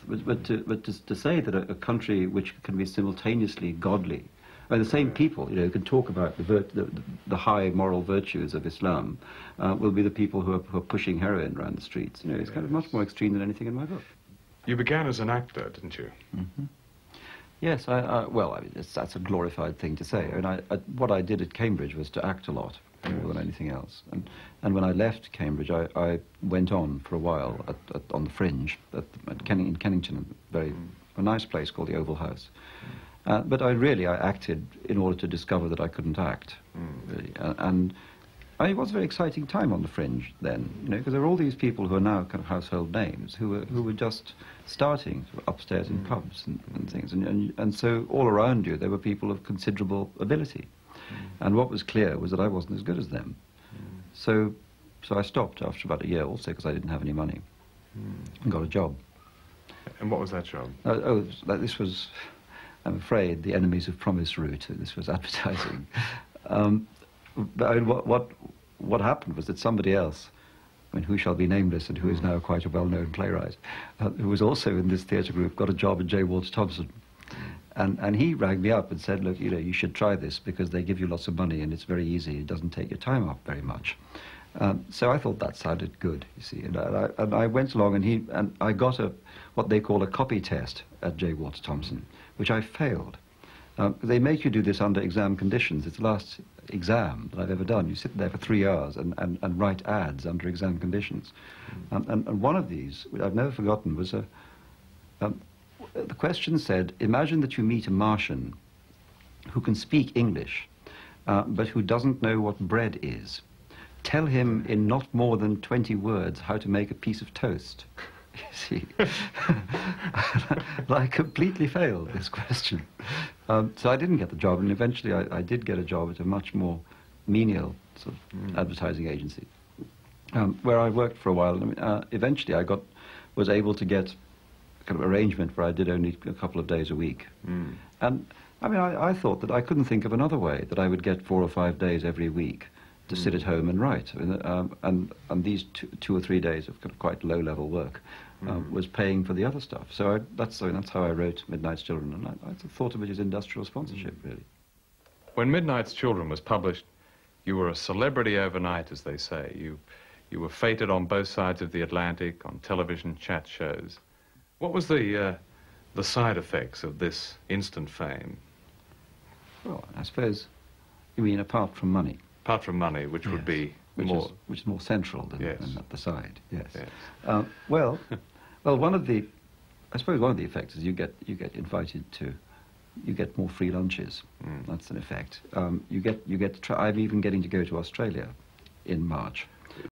to say that a country which can be simultaneously godly, and the same people, you know, who can talk about the high moral virtues of Islam, will be the people who are pushing heroin around the streets. You know, it's kind of much more extreme than anything in my book. You began as an actor, didn't you? Mm-hmm. Yes, well, I mean, that's a glorified thing to say. I mean, what I did at Cambridge was to act a lot, more than anything else. And when I left Cambridge, I went on for a while on the Fringe in Kennington, a nice place called the Oval House. But I acted in order to discover that I couldn't act, really. And it was a very exciting time on the Fringe then, you know, because there were all these people who are now kind of household names who were just starting sort of upstairs in pubs and things. And so all around you there were people of considerable ability. And what was clear was that I wasn't as good as them. So I stopped after about a year also because I didn't have any money and got a job. And what was that job? This was, I'm afraid, the enemies of promise route. This was advertising. But I mean, what happened was that somebody else, I mean, who shall be nameless and who is now quite a well-known playwright, who was also in this theatre group, got a job at J. Walter Thompson. And he rang me up and said, look, you know, you should try this because they give you lots of money and it's very easy. It doesn't take your time up very much. So I thought that sounded good, you see. And I went along and I got what they call a copy test at J. Walter Thompson, which I failed. They make you do this under exam conditions. It's the last exam that I've ever done. You sit there for 3 hours and write ads under exam conditions. And one of these, which I've never forgotten, was the question said, imagine that you meet a Martian who can speak English, but who doesn't know what bread is. Tell him in not more than 20 words how to make a piece of toast. You see, I completely failed this question. So I didn't get the job, and eventually I did get a job at a much more menial sort of advertising agency, where I worked for a while. And, eventually I was able to get a kind of arrangement where I did only a couple of days a week. And I mean, I thought that I couldn't think of another way that I would get 4 or 5 days every week to sit at home and write. I mean, and these 2 or 3 days of kind of quite low-level work was paying for the other stuff. So that's how I wrote Midnight's Children, and I thought of it as industrial sponsorship, really. When Midnight's Children was published, you were a celebrity overnight, as they say. You were feted on both sides of the Atlantic, on television chat shows. What was the side effects of this instant fame? Well, I suppose you mean apart from money. Apart from money, which would be which is more central than at the side. Yes. Well, I suppose one of the effects is you get invited to, you get more free lunches. That's an effect. You get to try. I'm even getting to go to Australia in March,